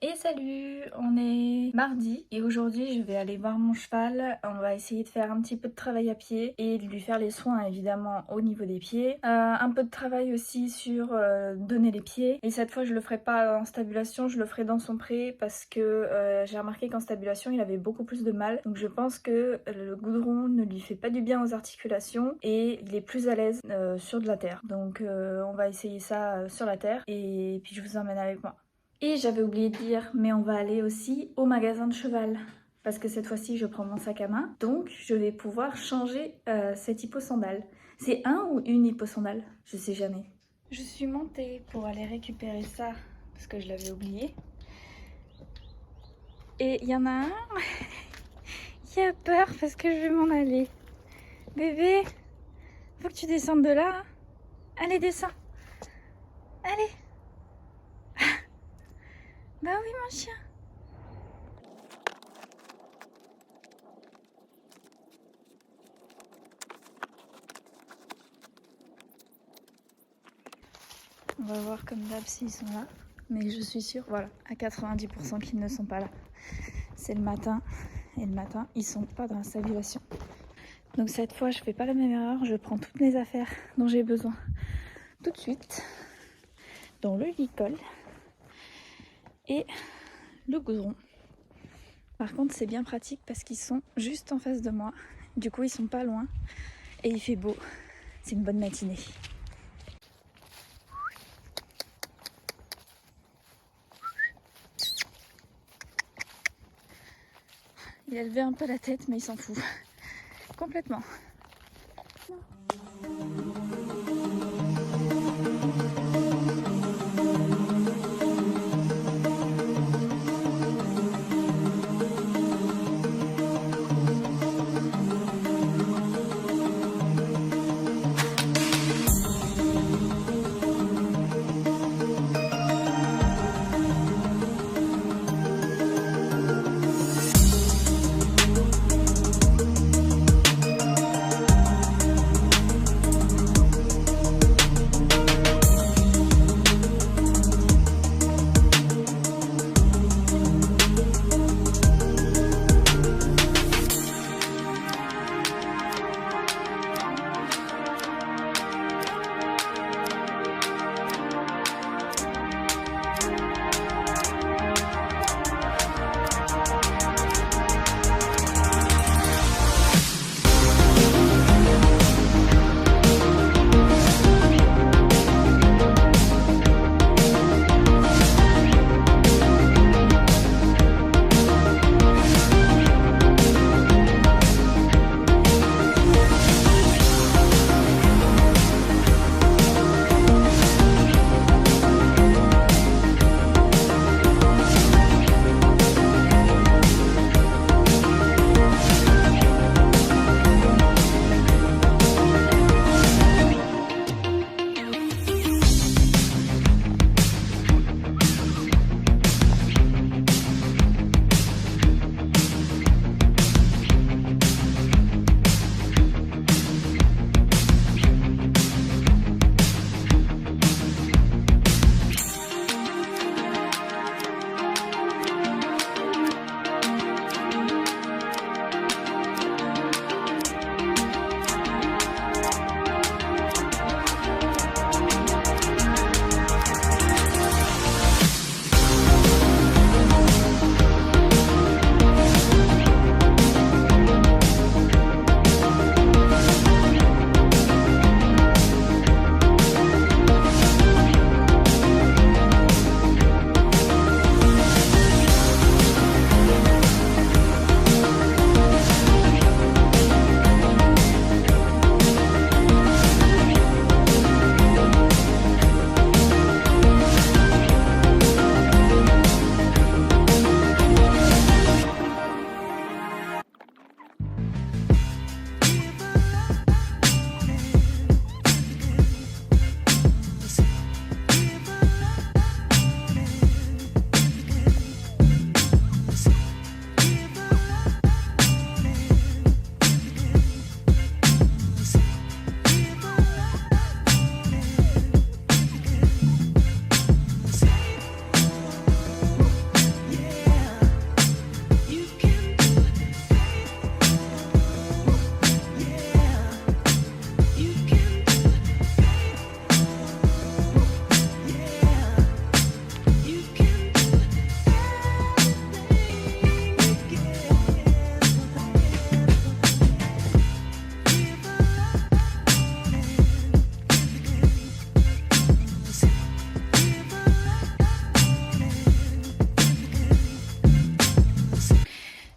Et salut, on est mardi et aujourd'hui je vais aller voir mon cheval. On va essayer de faire un petit peu de travail à pied et de lui faire les soins évidemment au niveau des pieds. Un peu de travail aussi sur donner les pieds. Et cette fois je le ferai pas en stabulation, je le ferai dans son pré parce que j'ai remarqué qu'en stabulation il avait beaucoup plus de mal. Donc je pense que le goudron ne lui fait pas du bien aux articulations et il est plus à l'aise sur de la terre. Donc on va essayer ça sur la terre et puis je vous emmène avec moi. Et j'avais oublié de dire, mais on va aller aussi au magasin de cheval. Parce que cette fois-ci, je prends mon sac à main. Donc, je vais pouvoir changer cette hippo-sandale. C'est un ou une hippo-sandale? Je sais jamais. Je suis montée pour aller récupérer ça, parce que je l'avais oublié. Et il y en a un qui a peur parce que je vais m'en aller. Bébé, faut que tu descendes de là. Allez, descends. Allez. Bah oui, mon chien. On va voir comme d'hab s'ils sont là. Mais je suis sûre, voilà, à 90% qu'ils ne sont pas là. C'est le matin. Et le matin, ils sont pas dans la stabulation. Donc cette fois, je fais pas la même erreur. Je prends toutes mes affaires dont j'ai besoin tout de suite. Dont le licol et le goudron. Par contre, c'est bien pratique parce qu'ils sont juste en face de moi. Du coup, ils sont pas loin. Et il fait beau. C'est une bonne matinée. Il a levé un peu la tête, mais il s'en fout. Complètement.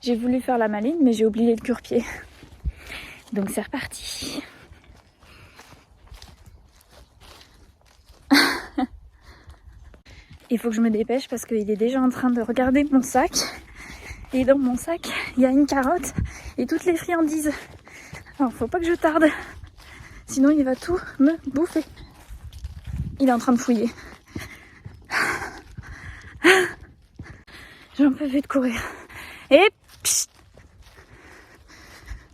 J'ai voulu faire la maline, mais j'ai oublié le cure-pied. Donc c'est reparti. Il faut que je me dépêche parce qu'il est déjà en train de regarder mon sac. Et dans mon sac, il y a une carotte et toutes les friandises. Alors faut pas que je tarde. Sinon il va tout me bouffer. Il est en train de fouiller. J'en peux plus de courir. Et psst.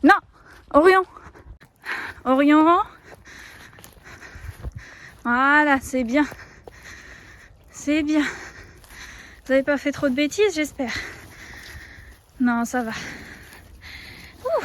Non, Orion. Orion. Voilà, c'est bien. C'est bien. Vous n'avez pas fait trop de bêtises, j'espère. Non, ça va. Ouh.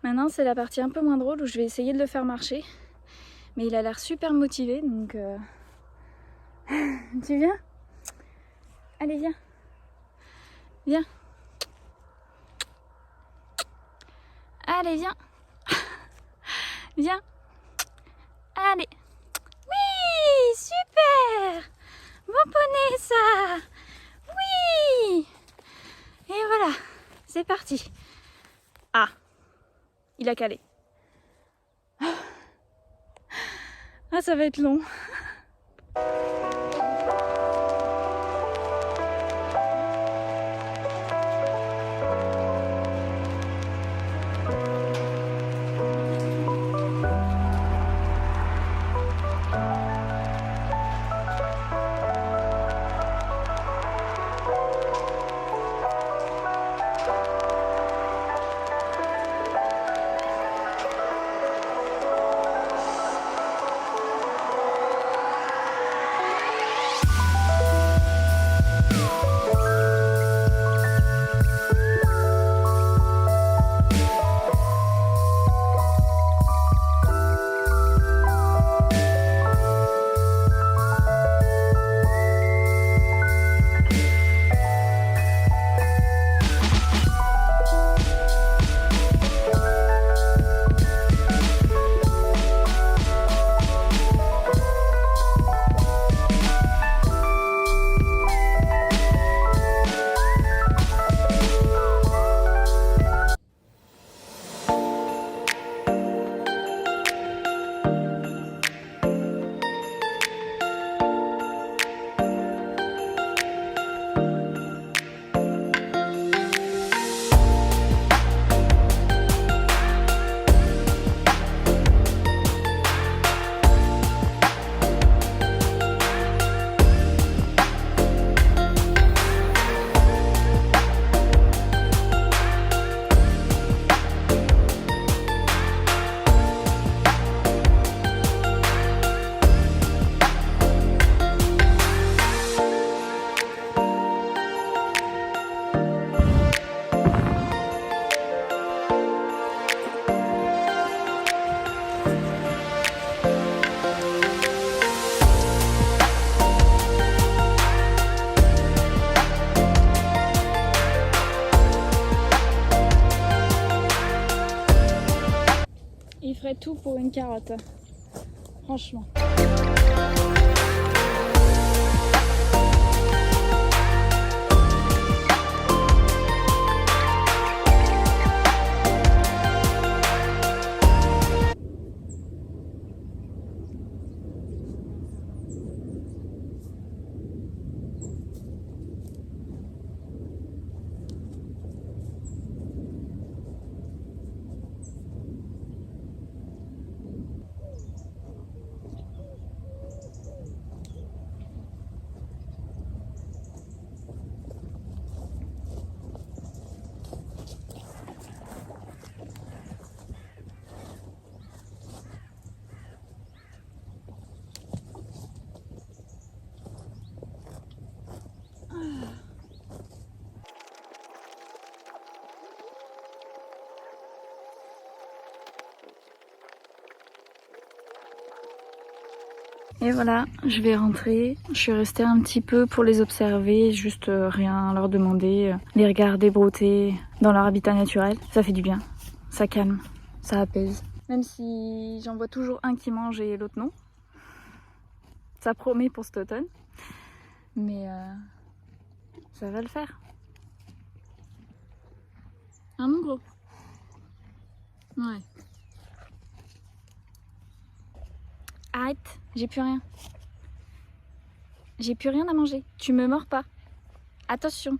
Maintenant c'est la partie un peu moins drôle où je vais essayer de le faire marcher. Mais il a l'air super motivé donc... Tu viens? Allez viens. Viens. Allez viens. Viens. Allez. Oui, super. Bon poney ça. Oui. Et voilà, c'est parti. Ah, il a calé. Ah, ça va être long. tout pour une carotte. Franchement. Et voilà, je vais rentrer. Je suis restée un petit peu pour les observer, juste rien leur demander, les regarder brouter dans leur habitat naturel. Ça fait du bien, ça calme, ça apaise. Même si j'en vois toujours un qui mange et l'autre non. Ça promet pour cet automne. Mais ça va le faire. Hein mon gros? Ouais. Arrête, j'ai plus rien. J'ai plus rien à manger. Tu me mords pas. Attention.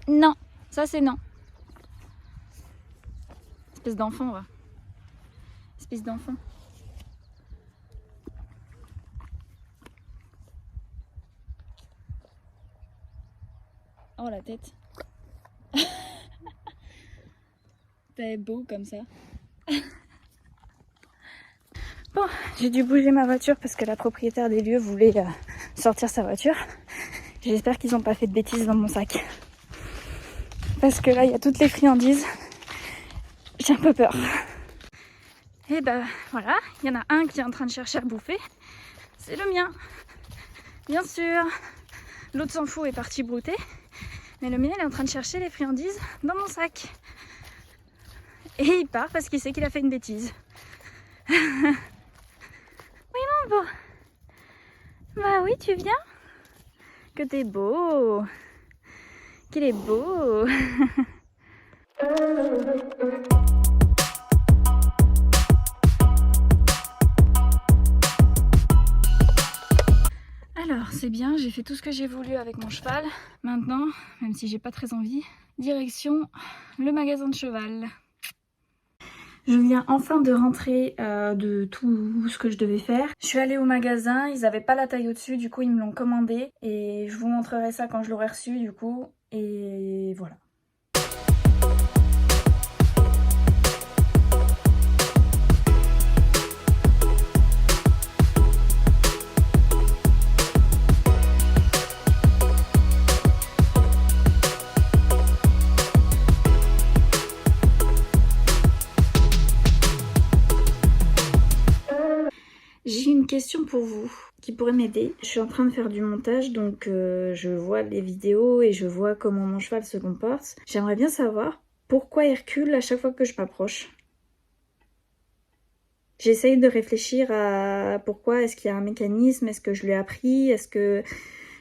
Non, ça c'est non. Espèce d'enfant, va. Espèce d'enfant. Oh la tête. T'es beau comme ça. Bon, j'ai dû bouger ma voiture parce que la propriétaire des lieux voulait sortir sa voiture. J'espère qu'ils n'ont pas fait de bêtises dans mon sac. Parce que là, il y a toutes les friandises. J'ai un peu peur. Et ben voilà, il y en a un qui est en train de chercher à bouffer. C'est le mien. Bien sûr. L'autre s'en fout, est parti brouter. Mais le mien, il est en train de chercher les friandises dans mon sac. Et il part parce qu'il sait qu'il a fait une bêtise. Oui mon beau. Bah oui, tu viens? Que t'es beau. Qu'il est beau. Alors c'est bien, j'ai fait tout ce que j'ai voulu avec mon cheval. Maintenant, même si j'ai pas très envie, direction le magasin de cheval. Je viens enfin de rentrer de tout ce que je devais faire. Je suis allée au magasin, ils n'avaient pas la taille au-dessus, du coup ils me l'ont commandé. Et je vous montrerai ça quand je l'aurai reçu du coup. Et voilà. J'ai une question pour vous qui pourrait m'aider. Je suis en train de faire du montage, donc je vois les vidéos et je vois comment mon cheval se comporte. J'aimerais bien savoir pourquoi il recule à chaque fois que je m'approche. J'essaye de réfléchir à pourquoi, est-ce qu'il y a un mécanisme, est-ce que je lui ai appris, est-ce que...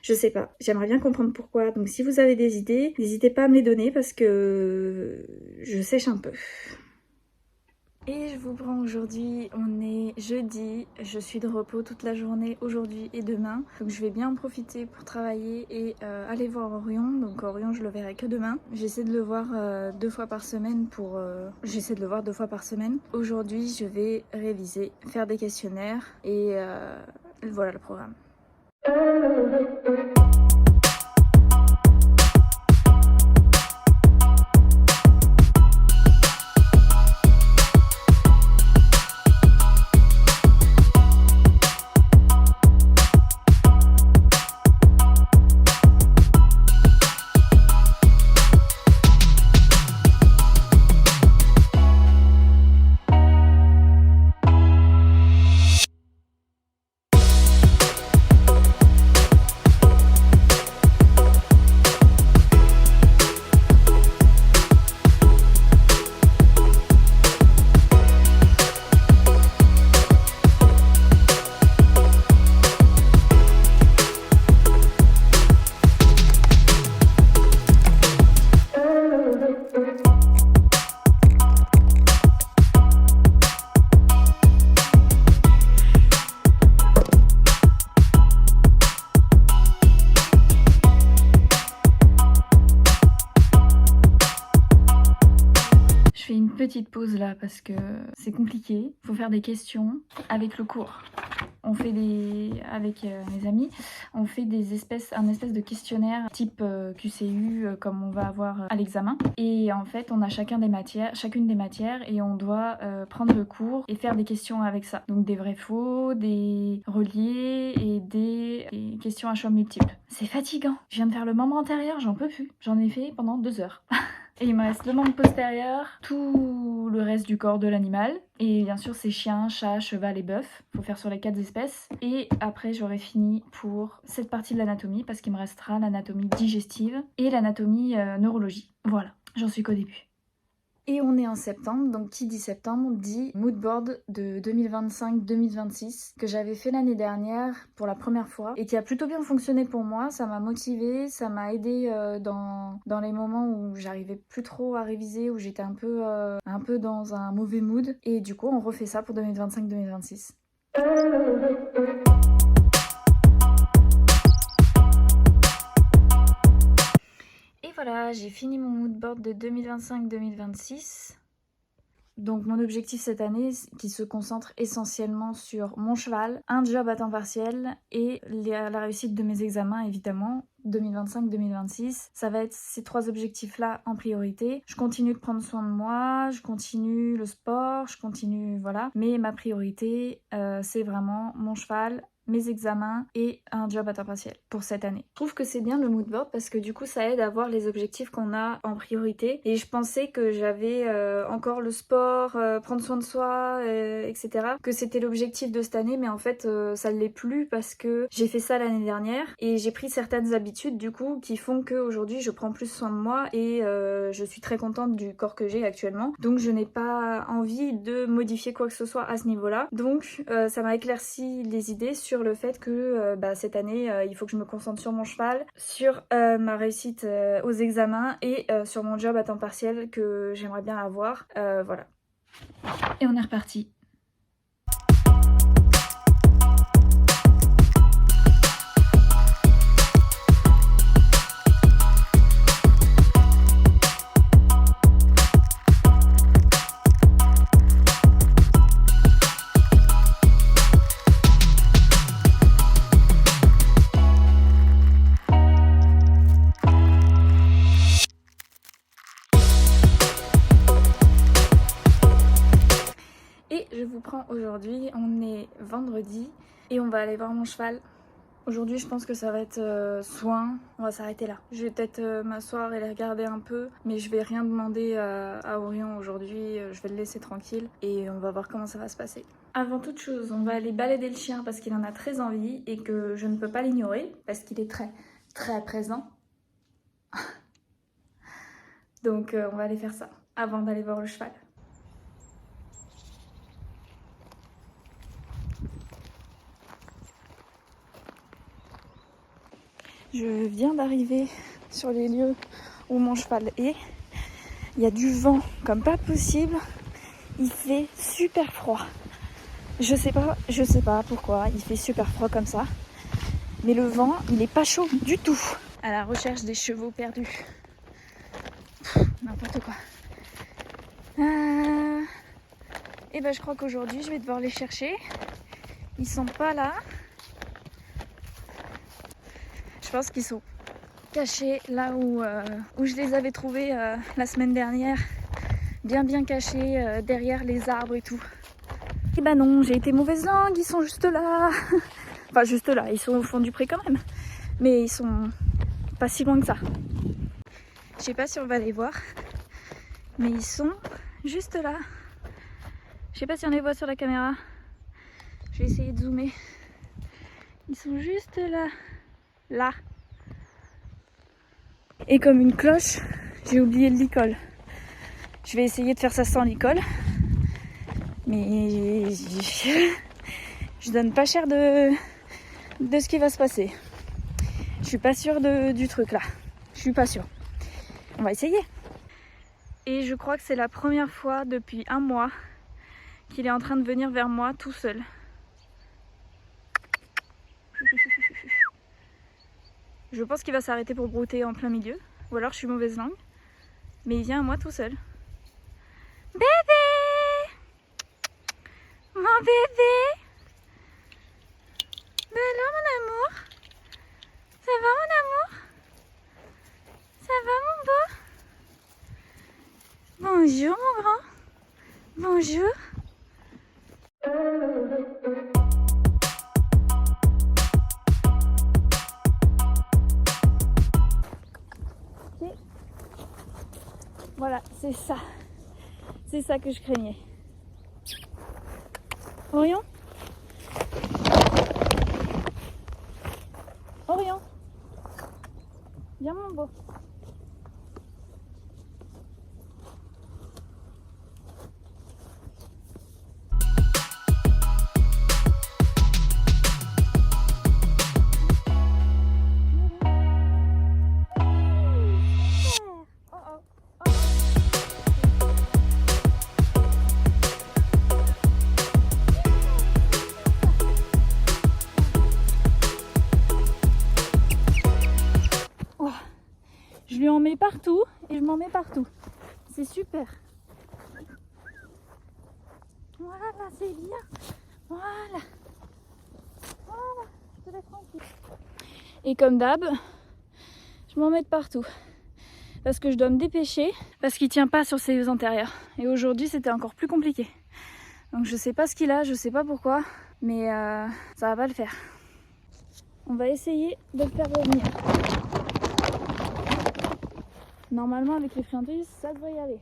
Je sais pas, j'aimerais bien comprendre pourquoi. Donc si vous avez des idées, n'hésitez pas à me les donner parce que je sèche un peu. Et je vous prends aujourd'hui, on est jeudi, je suis de repos toute la journée aujourd'hui et demain. Donc je vais bien en profiter pour travailler et aller voir Orion. Donc Orion je le verrai que demain. J'essaie de le voir 2 fois par semaine J'essaie de le voir 2 fois par semaine. Aujourd'hui je vais réviser, faire des questionnaires et voilà le programme. petite pause là parce que c'est compliqué. Il faut faire des questions avec le cours. On fait avec mes amis, on fait un espèce de questionnaire type QCU comme on va avoir à l'examen. Et en fait, on a chacune des matières et on doit prendre le cours et faire des questions avec ça. Donc des vrais faux, des reliés et des questions à choix multiples. C'est fatigant. Je viens de faire le membre antérieur, j'en peux plus. J'en ai fait pendant 2 heures. Et il me reste le membre postérieur, tout le reste du corps de l'animal. Et bien sûr, c'est chien, chat, cheval et bœuf. Faut faire sur les 4 espèces. Et après, j'aurai fini pour cette partie de l'anatomie parce qu'il me restera l'anatomie digestive et l'anatomie neurologie. Voilà, j'en suis qu'au début. Et on est en septembre, donc qui dit septembre dit moodboard de 2025-2026 que j'avais fait l'année dernière pour la première fois et qui a plutôt bien fonctionné pour moi. Ça m'a motivée, ça m'a aidé dans les moments où j'arrivais plus trop à réviser, où j'étais un peu dans un mauvais mood. Et du coup, on refait ça pour 2025-2026. Et voilà, j'ai fini mon moodboard de 2025-2026. Donc mon objectif cette année, qui se concentre essentiellement sur mon cheval, un job à temps partiel et la réussite de mes examens évidemment, 2025-2026. Ça va être ces 3 objectifs-là en priorité. Je continue de prendre soin de moi, je continue le sport, voilà. Mais ma priorité, c'est vraiment mon cheval, mes examens et un job à temps partiel pour cette année. Je trouve que c'est bien le moodboard parce que du coup ça aide à voir les objectifs qu'on a en priorité et je pensais que j'avais encore le sport, prendre soin de soi, etc. Que c'était l'objectif de cette année mais en fait ça ne l'est plus parce que j'ai fait ça l'année dernière et j'ai pris certaines habitudes du coup qui font qu'aujourd'hui je prends plus soin de moi et je suis très contente du corps que j'ai actuellement. Donc je n'ai pas envie de modifier quoi que ce soit à ce niveau-là. Donc ça m'a éclairci les idées sur le fait que cette année il faut que je me concentre sur mon cheval, sur ma réussite aux examens et sur mon job à temps partiel que j'aimerais bien avoir. Voilà. Et on est reparti. Je vous prends aujourd'hui, on est vendredi et on va aller voir mon cheval. Aujourd'hui je pense que ça va être soin, on va s'arrêter là. Je vais peut-être m'asseoir et les regarder un peu, mais je vais rien demander à Orion aujourd'hui, je vais le laisser tranquille et on va voir comment ça va se passer. Avant toute chose, on va aller balader le chien parce qu'il en a très envie et que je ne peux pas l'ignorer parce qu'il est très très présent. Donc on va aller faire ça avant d'aller voir le cheval. Je viens d'arriver sur les lieux où mon cheval est. Il y a du vent comme pas possible. Il fait super froid. Je sais pas pourquoi il fait super froid comme ça. Mais le vent, il est pas chaud du tout. À la recherche des chevaux perdus. N'importe quoi. Et ben je crois qu'aujourd'hui je vais devoir les chercher. Ils sont pas là. Je pense qu'ils sont cachés là où je les avais trouvés la semaine dernière, bien cachés derrière les arbres et tout. Et bah non, j'ai été mauvaise langue, ils sont juste là. Enfin juste là, ils sont au fond du pré quand même, mais ils sont pas si loin que ça. Je sais pas si on va les voir, mais ils sont juste là. Je sais pas si on les voit sur la caméra. Je vais essayer de zoomer. Ils sont juste là. Là. Et comme une cloche, j'ai oublié le licol. Je vais essayer de faire ça sans licol. Mais je donne pas cher de ce qui va se passer. Je suis pas sûre du truc là. Je suis pas sûre. On va essayer. Et je crois que c'est la première fois depuis un mois qu'il est en train de venir vers moi tout seul. Je pense qu'il va s'arrêter pour brouter en plein milieu. Ou alors je suis mauvaise langue. Mais il vient à moi tout seul. Bébé! Mon bébé. Ben alors mon amour. Ça va mon amour? Ça va mon beau? Bonjour mon grand. Bonjour. Ok. Voilà, c'est ça. C'est ça que je craignais. Orion? Orion? Viens mon beau. Je lui en mets partout et je m'en mets partout. C'est super. Voilà, c'est bien. Voilà. Voilà, je te laisse tranquille. Et comme d'hab, je m'en mets de partout. Parce que je dois me dépêcher, parce qu'il tient pas sur ses yeux antérieurs. Et aujourd'hui, c'était encore plus compliqué. Donc je sais pas ce qu'il a, je sais pas pourquoi, mais ça va pas le faire. On va essayer de le faire revenir. Normalement, avec les friandises, ça devrait y aller.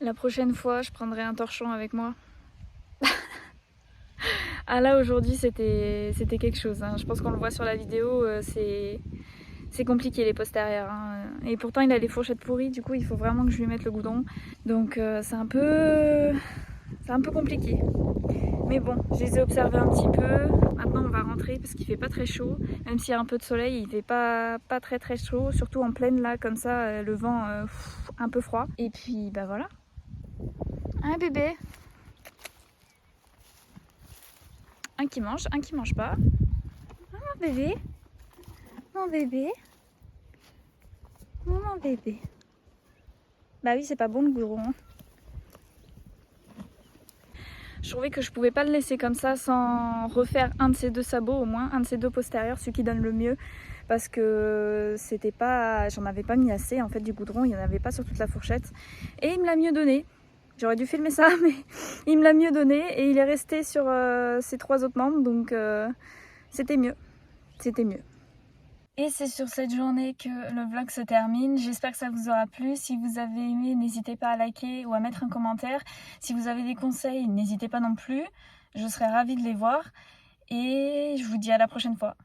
La prochaine fois, je prendrai un torchon avec moi. Ah là, aujourd'hui, c'était quelque chose. Hein. Je pense qu'on le voit sur la vidéo, c'est compliqué les postérieurs. Hein. Et pourtant, il a les fourchettes pourries, du coup, il faut vraiment que je lui mette le goudron. Donc, c'est un peu compliqué. Mais bon, je les ai observés un petit peu. Maintenant, on va rentrer parce qu'il fait pas très chaud. Même s'il y a un peu de soleil, il fait pas très chaud. Surtout en pleine, là, comme ça, le vent un peu froid. Et puis, bah voilà. Un bébé. Un qui mange pas. Oh, mon bébé. Mon bébé. Oh, mon bébé. Bah oui, c'est pas bon le goudron. Je trouvais que je pouvais pas le laisser comme ça sans refaire un de ces deux sabots au moins, un de ces deux postérieurs, celui qui donne le mieux. Parce que c'était pas, j'en avais pas mis assez en fait du goudron, il n'y en avait pas sur toute la fourchette. Et il me l'a mieux donné. J'aurais dû filmer ça, mais il me l'a mieux donné et il est resté sur ses trois autres membres, donc c'était mieux. C'était mieux. Et c'est sur cette journée que le vlog se termine. J'espère que ça vous aura plu. Si vous avez aimé, n'hésitez pas à liker ou à mettre un commentaire. Si vous avez des conseils, n'hésitez pas non plus. Je serai ravie de les voir. Et je vous dis à la prochaine fois.